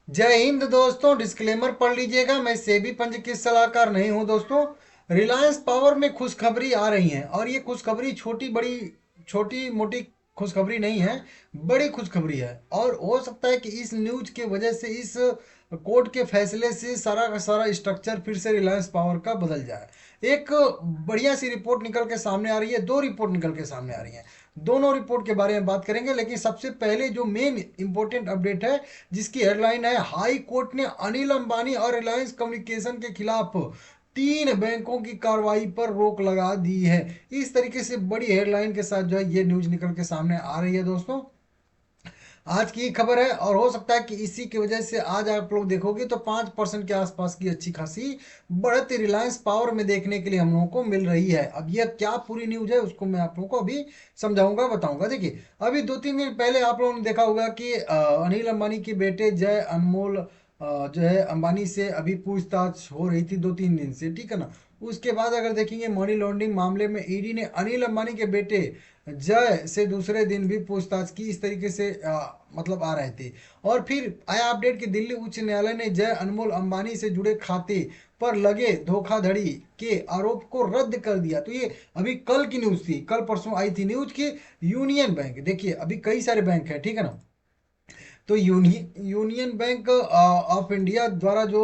जय हिंद दोस्तों। डिस्क्लेमर पढ़ लीजिएगा, मैं सेबी पंज की सलाहकार नहीं हूं दोस्तों। रिलायंस पावर में खुशखबरी आ रही है और ये खुशखबरी छोटी बड़ी छोटी मोटी खुशखबरी नहीं है, बड़ी खुशखबरी है। और हो सकता है कि इस न्यूज के वजह से, इस कोर्ट के फैसले से सारा का सारा स्ट्रक्चर फिर से रिलायंस पावर का बदल जाए। एक बढ़िया सी रिपोर्ट निकल के सामने आ रही है, दो रिपोर्ट निकल के सामने आ रही हैं। दोनों रिपोर्ट के बारे में बात करेंगे, लेकिन सबसे पहले जो मेन इंपॉर्टेंट अपडेट है, जिसकी हेडलाइन है हाई कोर्ट ने अनिल अंबानी और रिलायंस कम्युनिकेशन के खिलाफ तीन बैंकों की कार्रवाई पर रोक लगा दी है। इस तरीके से बड़ी हेडलाइन के साथ जो है ये न्यूज निकल के सामने आ रही है दोस्तों। आज की खबर है और हो सकता है कि इसी की वजह से आज आप लोग देखोगे तो 5% के आसपास की अच्छी खासी बढ़त रिलायंस पावर में देखने के लिए हम लोगों को मिल रही है। अब यह क्या पूरी न्यूज है उसको मैं आप लोगों को अभी समझाऊंगा, बताऊंगा। देखिए, अभी 2-3 दिन पहले आप लोगों ने देखा होगा कि अनिल अंबानी के बेटे जय अनमोल जो है अंबानी से अभी पूछताछ हो रही थी 2-3 दिन से, ठीक है ना। उसके बाद अगर देखेंगे मनी लॉन्ड्रिंग मामले में ईडी ने अनिल अंबानी के बेटे जय से दूसरे दिन भी पूछताछ की, इस तरीके से मतलब आ रहे थे। और फिर आया अपडेट कि दिल्ली उच्च न्यायालय ने जय अनमोल अंबानी से जुड़े खाते पर लगे धोखाधड़ी के आरोप को रद्द कर दिया। तो ये अभी कल की न्यूज थी, कल परसों आई थी न्यूज की यूनियन बैंक, देखिए अभी कई सारे बैंक है, ठीक है ना। तो यूनियन बैंक ऑफ इंडिया द्वारा जो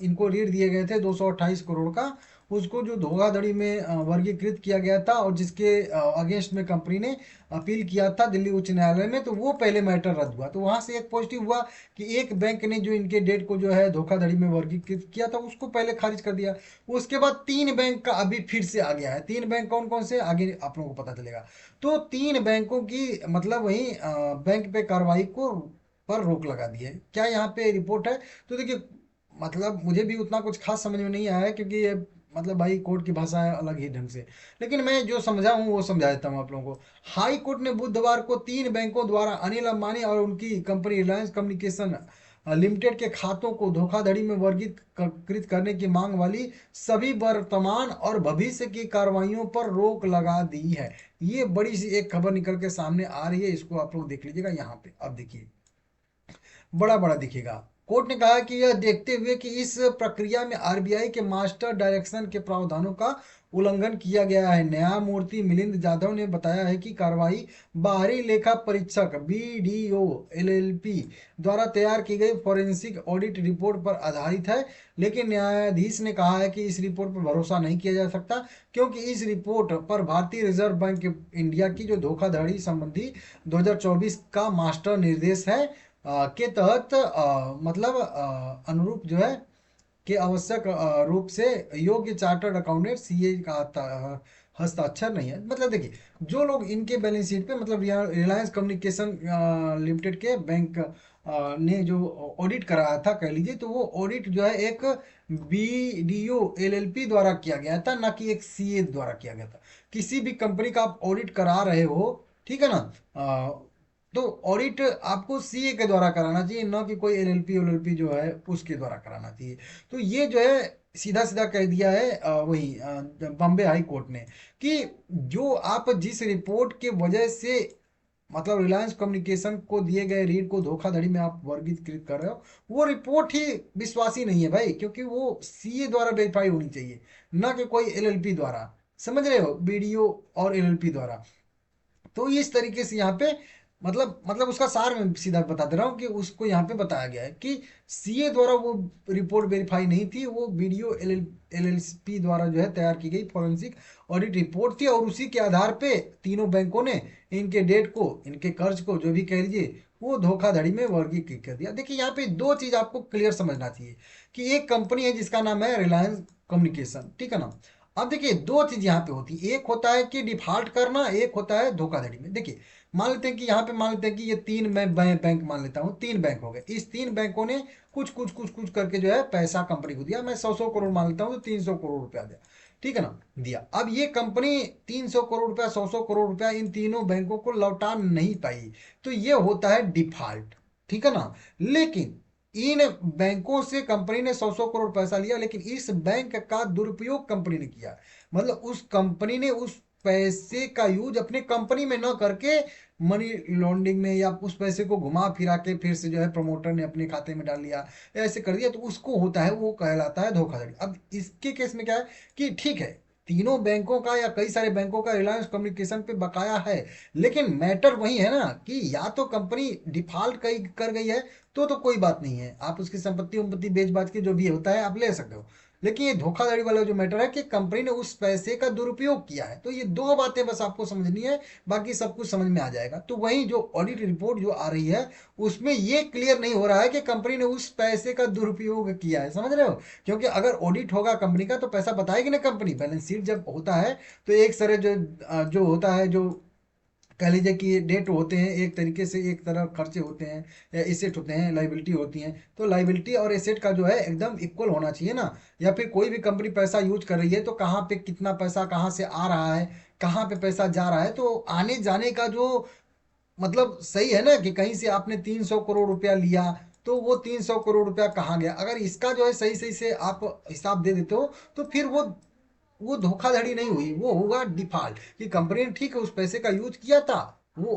इनको ऋण दिए गए थे 228 करोड़ का, उसको जो धोखाधड़ी में वर्गीकृत किया गया था और जिसके अगेंस्ट में कंपनी ने अपील किया था दिल्ली उच्च न्यायालय में, तो वो पहले मैटर रद्द हुआ। तो वहां से एक पॉजिटिव हुआ कि एक बैंक ने जो इनके डेट को जो है धोखाधड़ी में वर्गीकृत किया था उसको पहले खारिज कर दिया। उसके बाद तीन बैंक का अभी फिर से आ गया है। तीन बैंक कौन कौन से आगे आप लोगों को पता चलेगा। तो तीन बैंकों की मतलब वही बैंक पे कार्रवाई को पर रोक लगा दी है। क्या यहाँ पे रिपोर्ट है? तो देखिए, मतलब मुझे भी उतना कुछ खास समझ में नहीं आया है, क्योंकि ये मतलब भाई कोर्ट की भाषा है अलग ही ढंग से। लेकिन मैं जो समझा हूँ वो समझा देता हूँ आप लोगों को। हाई कोर्ट ने बुधवार को तीन बैंकों द्वारा अनिल अंबानी और उनकी कंपनी रिलायंस कम्युनिकेशन लिमिटेड के खातों को धोखाधड़ी में वर्गीकृत करने की मांग वाली सभी वर्तमान और भविष्य की कार्रवाइयों पर रोक लगा दी है। ये बड़ी सी एक खबर निकल के सामने आ रही है, इसको आप लोग देख लीजिएगा यहाँ पे। अब देखिए, बड़ा बड़ा दिखेगा। कोर्ट ने कहा कि यह देखते हुए कि इस प्रक्रिया में आरबीआई के मास्टर डायरेक्शन के प्रावधानों का उल्लंघन किया गया है। न्यायमूर्ति मिलिंद जाधव ने बताया है कि कार्रवाई बाहरी लेखा परीक्षक बीडीओ एलएलपी द्वारा तैयार की गई फॉरेंसिक ऑडिट रिपोर्ट पर आधारित है। लेकिन न्यायाधीश ने कहा है कि इस रिपोर्ट पर भरोसा नहीं किया जा सकता, क्योंकि इस रिपोर्ट पर भारतीय रिजर्व बैंक इंडिया की जो धोखाधड़ी संबंधी 2024 का मास्टर निर्देश है के तहत मतलब अनुरूप जो है कि आवश्यक रूप से योग्य चार्टर्ड अकाउंटेंट सीए का हस्ताक्षर नहीं है। मतलब देखिए, जो लोग इनके बैलेंस शीट पे मतलब रिलायंस कम्युनिकेशन लिमिटेड के बैंक ने जो ऑडिट कराया था कह लीजिए, तो वो ऑडिट जो है एक बीडीओ एलएलपी द्वारा किया गया था, ना कि एक सीए द्वारा किया गया था। किसी भी कंपनी का आप ऑडिट करा रहे हो, ठीक है ना, तो ऑडिट आपको सीए के द्वारा कराना चाहिए, ना कि कोई एलएलपी एलएलपी जो है उसके द्वारा कराना चाहिए। तो ये जो है सीधा सीधा कह दिया है वही बॉम्बे हाई कोर्ट ने कि जो आप जिस रिपोर्ट के वजह से मतलब रिलायंस कम्युनिकेशन को दिए गए ऋण को धोखाधड़ी में आप वर्गीकृत कर रहे हो, वो रिपोर्ट ही विश्वासी नहीं है भाई, क्योंकि वो सीए द्वारा वेरीफाई होनी चाहिए, ना कि कोई एलएलपी द्वारा। समझ रहे हो, बीडीओ और एलएलपी द्वारा। तो इस तरीके से यहाँ पे मतलब उसका सार मैं सीधा बता दे रहा हूँ कि उसको यहाँ पे बताया गया है कि सीए द्वारा वो रिपोर्ट वेरीफाई नहीं थी, वो वीडियो एलएलपी द्वारा जो है तैयार की गई फॉरेंसिक ऑडिट रिपोर्ट थी। और उसी के आधार पे तीनों बैंकों ने इनके डेट को, इनके कर्ज को, जो भी कह लीजिए, वो धोखाधड़ी में वर्गीकृत कर दिया। देखिए, यहाँ पे दो चीज आपको क्लियर समझना चाहिए कि एक कंपनी है जिसका नाम है रिलायंस कम्युनिकेशन, ठीक है ना। अब देखिए, दो चीज यहाँ पे होती है, एक होता है कि डिफॉल्ट करना, एक होता है धोखाधड़ी में। देखिए, मान लेते हैं कि यहाँ पे मान लेते हैं कि ये तीन, मैं बैंक मान लेता हूँ, तीन बैंक हो गए। इस तीन बैंकों ने कुछ कुछ कुछ कुछ करके जो है पैसा कंपनी को दिया। मैं 100-100 करोड़ मान लेता हूँ, तो 300 करोड़ रुपया दिया, ठीक है ना, दिया। अब ये कंपनी 300 करोड़ रुपया, 100-100 करोड़ रुपया इन तीनों बैंकों को लौटा नहीं पाई, तो ये होता है डिफॉल्ट, ठीक है ना। लेकिन इन बैंकों से कंपनी ने 100-100 करोड़ पैसा लिया, लेकिन इस बैंक का दुरुपयोग कंपनी ने किया। मतलब उस कंपनी ने उस पैसे का यूज अपने कंपनी में न करके मनी लॉन्ड्रिंग में, या उस पैसे को घुमा फिरा के फिर से जो है प्रमोटर ने अपने खाते में डाल लिया, ऐसे कर दिया, तो उसको होता है, वो कहलाता है धोखाधड़ी। अब इसके केस में क्या है कि ठीक है, तीनों बैंकों का या कई सारे बैंकों का रिलायंस कम्युनिकेशन पे बकाया है, लेकिन मैटर वही है ना कि या तो कंपनी डिफॉल्ट कर गई है तो कोई बात नहीं है, आप उसकी संपत्ति उम्पत्ति बेच बाच के जो भी होता है आप ले सकते हो। लेकिन ये धोखाधड़ी वाला जो मैटर है कि कंपनी ने उस पैसे का दुरुपयोग किया है, तो ये दो बातें बस आपको समझनी है, बाकी सब कुछ समझ में आ जाएगा। तो वही जो ऑडिट रिपोर्ट जो आ रही है उसमें ये क्लियर नहीं हो रहा है कि कंपनी ने उस पैसे का दुरुपयोग किया है, समझ रहे हो? क्योंकि अगर ऑडिट होगा कंपनी का तो पैसा बताएगी ना कंपनी, बैलेंस शीट जब होता है तो एक तरह जो होता है, जो कह लीजिए कि डेट होते हैं एक तरीके से, एक तरह खर्चे होते हैं या एसेट होते हैं, लाइबिलिटी होती हैं, तो लाइबिलिटी और एसेट का जो है एकदम इक्वल होना चाहिए ना। या फिर कोई भी कंपनी पैसा यूज कर रही है तो कहाँ पे कितना पैसा कहाँ से आ रहा है, कहाँ पे पैसा जा रहा है, तो आने जाने का जो मतलब सही है ना कि कहीं से आपने 300 करोड़ रुपया लिया तो वो 300 करोड़ रुपया कहाँ गया, अगर इसका जो है सही सही से आप हिसाब दे देते हो तो फिर वो धोखाधड़ी नहीं हुई, वो होगा डिफॉल्ट कि कंपनी ने ठीक है उस पैसे का यूज किया था, वो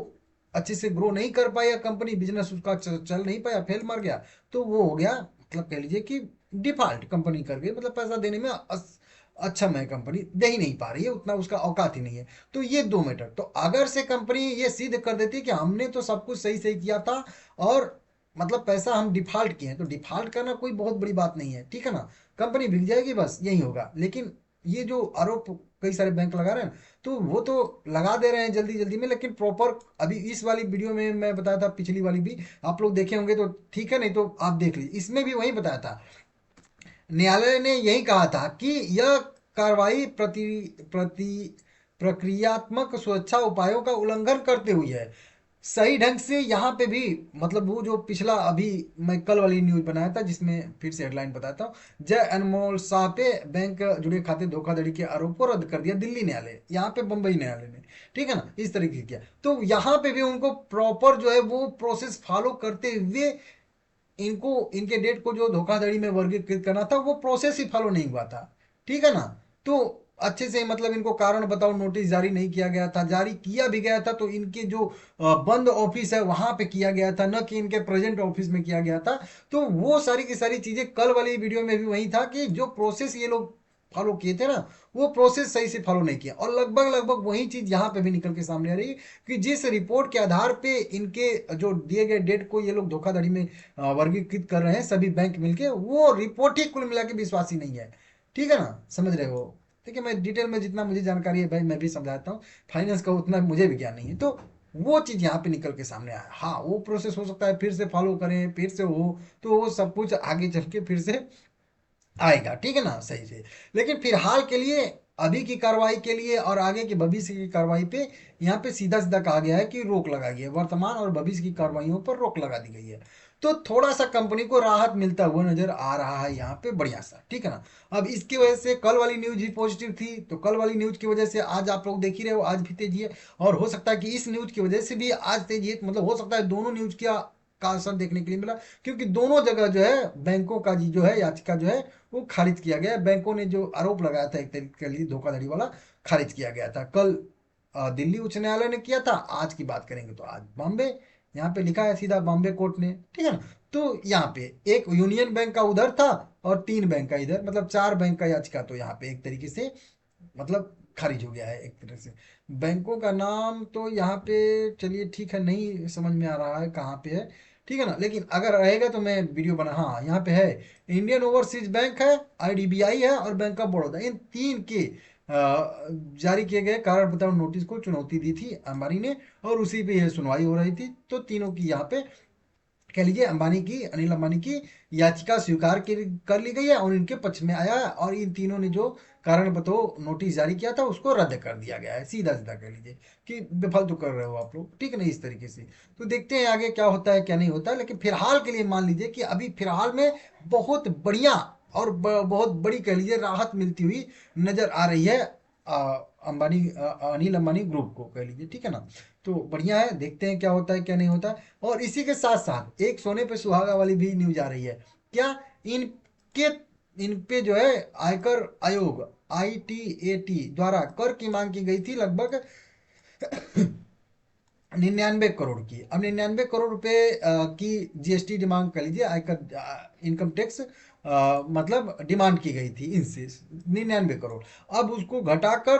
अच्छे से ग्रो नहीं कर पाया, कंपनी बिजनेस उसका चल नहीं पाया, फेल मार गया, तो वो हो गया, मतलब कह लीजिए कि डिफॉल्ट कंपनी कर गई, मतलब पैसा देने में अच्छा मैं कंपनी दे ही नहीं पा रही है, उतना उसका औकात ही नहीं है। तो ये दो मैटर, तो अगर से कंपनी ये सिद्ध कर देती कि हमने तो सब कुछ सही सही किया था और मतलब पैसा हम डिफॉल्ट किए हैं, तो डिफॉल्ट करना कोई बहुत बड़ी बात नहीं है, ठीक है ना, कंपनी बिक जाएगी, बस यही होगा। लेकिन ये जो आरोप कई सारे बैंक लगा रहे हैं तो वो तो लगा दे रहे हैं जल्दी जल्दी में, लेकिन प्रॉपर अभी इस वाली वीडियो में मैं बताया था, पिछली वाली भी आप लोग देखे होंगे तो ठीक है, नहीं तो आप देख लीजिए, इसमें भी वही बताया था। न्यायालय ने यही कहा था कि यह कार्रवाई प्रति प्रति प्रक्रियात्मक सुरक्षा उपायों का उल्लंघन करते हुए है। सही ढंग से यहाँ पे भी, मतलब वो जो पिछला अभी मैं कल वाली न्यूज बनाया था जिसमें फिर से हेडलाइन बताता हूँ, जय अनमोल शाह पे बैंक जुड़े खाते धोखाधड़ी के आरोप को रद्द कर दिया दिल्ली न्यायालय, यहाँ पे बंबई न्यायालय ने, ठीक है ना, इस तरीके से किया। तो यहाँ पे भी उनको प्रॉपर जो है वो प्रोसेस फॉलो करते हुए इनको इनके डेट को जो धोखाधड़ी में वर्गीकृत करना था वो प्रोसेस ही फॉलो नहीं हुआ था, ठीक है ना। तो अच्छे से मतलब इनको कारण बताओ नोटिस जारी नहीं किया गया था, जारी किया भी गया था तो इनके जो बंद ऑफिस है वहां पे किया गया था, न कि इनके प्रेजेंट ऑफिस में किया गया था। तो वो सारी की सारी चीजें कल वाली वीडियो में भी वही था कि जो प्रोसेस ये लोग फॉलो किए थे ना वो प्रोसेस सही से फॉलो नहीं किया, और लगभग लगभग वही चीज यहाँ पे भी निकल के सामने आ रही है कि जिस रिपोर्ट के आधार पे इनके जो दिए गए डेट को ये लोग धोखाधड़ी में वर्गीकृत कर रहे हैं सभी बैंक मिलके, वो रिपोर्ट ही कुल मिला के विश्वासी नहीं है, ठीक है ना, समझ रहे हो? ठीक है, मैं डिटेल में जितना मुझे जानकारी है भाई मैं भी समझाता हूँ, फाइनेंस का उतना मुझे भी ज्ञान नहीं है, तो वो चीज यहाँ पे निकल के सामने आया। हाँ वो प्रोसेस हो सकता है फिर से फॉलो करें फिर से हो, तो वो सब कुछ आगे चल के फिर से आएगा, ठीक है ना, सही से। लेकिन फिलहाल के लिए अभी की कार्रवाई के लिए और आगे की भविष्य की कार्रवाई पे यहाँ पे सीधा सीधा कहा गया है कि रोक लगा गई है, वर्तमान और भविष्य की कार्रवाइयों पर रोक लगा दी गई है। तो थोड़ा सा कंपनी को राहत मिलता हुआ नजर आ रहा है यहाँ पे, बढ़िया सा, ठीक है ना। अब इसकी वजह से कल वाली न्यूज ही पॉजिटिव थी, तो कल वाली न्यूज की वजह से आज आप लोग देख ही रहे हो आज भी तेजी है, और हो सकता है कि इस न्यूज की वजह से भी आज तेजी है, मतलब हो सकता है दोनों न्यूज का असर देखने के लिए मिला, क्योंकि दोनों जगह जो है बैंकों का जी जो है याचिका जो है वो खारिज किया गया। बैंकों ने जो आरोप लगाया था एक तरीके के लिए धोखाधड़ी वाला, खारिज किया गया था। कल दिल्ली उच्च न्यायालय ने किया था, आज की बात करेंगे तो आज बॉम्बे, यहाँ पे लिखा है सीधा बॉम्बे कोर्ट ने, ठीक है ना। तो यहाँ पे एक यूनियन बैंक का उधर था और 3 बैंक का इधर, मतलब 4 बैंक का याचिका तो यहाँ पे एक तरीके से मतलब खारिज हो गया है एक तरह से। बैंकों का नाम तो यहाँ पे चलिए ठीक है नहीं समझ में आ रहा है कहाँ पे है, ठीक है ना, लेकिन अगर रहेगा तो मैं वीडियो बना, हाँ यहाँ पे है, इंडियन ओवरसीज बैंक है, आईडीबीआई है और बैंक ऑफ बड़ौदा, इन 3 के जारी किए गए कारण बताओ नोटिस को चुनौती दी थी अंबानी ने, और उसी पे यह सुनवाई हो रही थी। तो तीनों की यहाँ पे कह लीजिए अंबानी की, अनिल अंबानी की याचिका स्वीकार कर ली गई है और इनके पक्ष में आया है, और इन तीनों ने जो कारण बताओ नोटिस जारी किया था उसको रद्द कर दिया गया है, सीधा सीधा कह लीजिए कि बेफालतू कर रहे हो आप लोग, ठीक है ना, इस तरीके से। तो देखते हैं आगे क्या होता है क्या नहीं होता है, लेकिन फिलहाल के लिए मान लीजिए कि अभी फिलहाल में बहुत बढ़िया और बहुत बड़ी कह लीजिए राहत मिलती हुई नजर आ रही है अंबानी अनिल अंबानी ग्रुप को कह लीजिए, ठीक है ना। तो बढ़िया है, देखते हैं क्या होता है क्या नहीं होता है। और इसी के साथ साथ एक सोने पे सुहागा वाली भी न्यूज आ रही है, क्या इनके इन पे जो है आयकर आयोग आईटीएटी द्वारा कर की मांग की गई थी लगभग 99 करोड़ की। अब 99 करोड़ रुपए की जीएसटी डिमांड कर लीजिए, आयकर इनकम टैक्स मतलब डिमांड की गई थी इनसे 99 करोड़। अब उसको घटाकर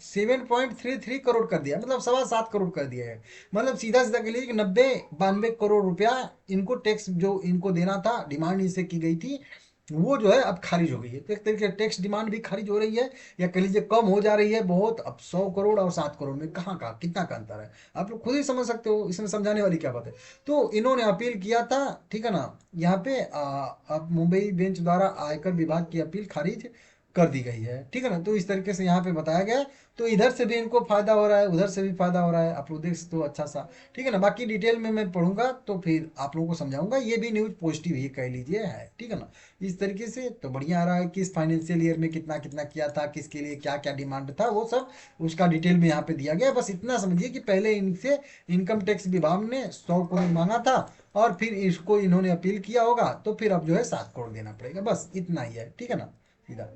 7.33 करोड़ कर दिया, मतलब 7.25 करोड़ कर दिया है। मतलब सीधा सीधा कह लीजिए कि 92 करोड़ रुपया इनको टैक्स जो इनको देना था, डिमांड इनसे की गई थी, वो जो है अब खारिज हो गई है। तो एक तरीके से टैक्स डिमांड भी खारिज हो रही है, या कह लीजिए कम हो जा रही है बहुत। अब 100 करोड़ और 7 करोड़ में कहाँ का कितना का अंतर है, आप लोग खुद ही समझ सकते हो, इसमें समझाने वाली क्या बात है। तो इन्होंने अपील किया था, ठीक है ना। यहाँ पे अब मुंबई बेंच द्वारा आयकर विभाग की अपील खारिज कर दी गई है, ठीक है ना। तो इस तरीके से यहाँ पे बताया गया है। तो इधर से भी इनको फायदा हो रहा है, उधर से भी फायदा हो रहा है, आप लोग देख सकते हो अच्छा सा, ठीक है ना। बाकी डिटेल में मैं पढ़ूंगा तो फिर आप लोगों को समझाऊंगा। ये भी न्यूज पॉजिटिव ही कह लीजिए है, ठीक है ना। इस तरीके से तो बढ़िया आ रहा है कि इस फाइनेंशियल ईयर में कितना कितना किया था, किसके लिए क्या क्या डिमांड था, वो सब उसका डिटेल में यहाँ पे दिया गया है। बस इतना समझिए कि पहले इनसे इनकम टैक्स विभाग ने 100 करोड़ मांगा था, और फिर इसको इन्होंने अपील किया होगा, तो फिर अब जो है 7 करोड़ देना पड़ेगा, बस इतना ही है, ठीक है ना। सीधा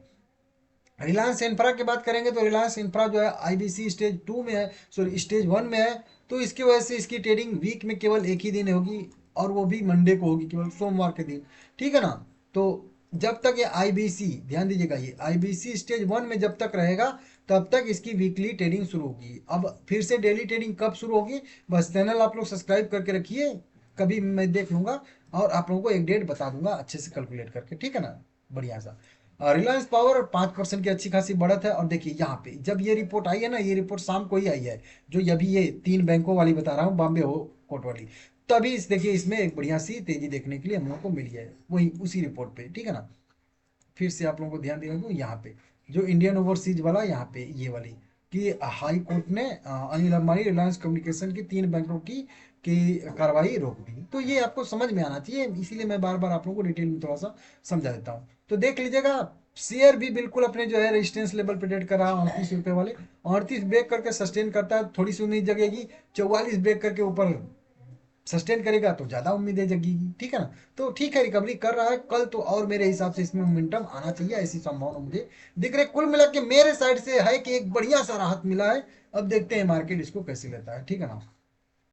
रिलायंस इंफ्रा की बात करेंगे तो रिलायंस इंफ्रा जो है आईबीसी स्टेज 2 में है, सॉरी स्टेज 1 में है। तो इसकी वजह से इसकी ट्रेडिंग वीक में केवल एक ही दिन होगी, और वो भी मंडे को होगी, केवल सोमवार के दिन, ठीक है ना। तो जब तक ये आईबीसी, ध्यान दीजिएगा, ये आईबीसी स्टेज 1 में जब तक रहेगा तब तक इसकी वीकली ट्रेडिंग शुरू होगी। अब फिर से डेली ट्रेडिंग कब शुरू होगी, बस चैनल आप लोग सब्सक्राइब करके रखिए, कभी मैं देख लूंगा और आप लोगों को एक डेट बता दूंगा अच्छे से कैलकुलेट करके, ठीक है ना। बढ़िया सा रिलायंस पावर 5% की अच्छी खासी बढ़त है। और देखिए यहाँ पे जब ये रिपोर्ट आई है ना, ये रिपोर्ट शाम को ही आई है, जो अभी ये 3 बैंकों वाली बता रहा हूँ, बॉम्बे हो कोर्ट वाली, तभी इस देखिए इसमें एक बढ़िया सी तेजी देखने के लिए हम लोग को मिली है, वही उसी रिपोर्ट पे, ठीक है ना। फिर से आप लोगों को ध्यान देना, यहाँ पे जो इंडियन ओवरसीज वाला, यहाँ पे ये वाली कि हाई कोर्ट ने अनिल अंबानी रिलायंस कम्युनिकेशन की 3 बैंकों की कार्रवाई रोक दी। तो ये आपको समझ में आना चाहिए, इसीलिए मैं बार बार आप लोगों को डिटेल में थोड़ा सा समझा देता हूँ। तो देख लीजिएगा, शेयर भी बिल्कुल अपने जो है रेजिस्टेंस लेवल पे ट्रेड कर रहा है 38 रुपये वाले। 38 ब्रेक करके सस्टेन करता है, थोड़ी सी उम्मीद जगेगी। 44 ब्रेक करके ऊपर सस्टेन करेगा तो ज्यादा उम्मीदें जगेगी, ठीक है ना। तो ठीक है, रिकवरी कर रहा है कल तो, और मेरे हिसाब से इसमें मोमेंटम आना चाहिए, ऐसी संभावना मुझे दिख रही है। कुल मिला के मेरे साइड से है कि एक बढ़िया सा राहत मिला है। अब देखते हैं मार्केट इसको कैसे लेता है, ठीक है ना।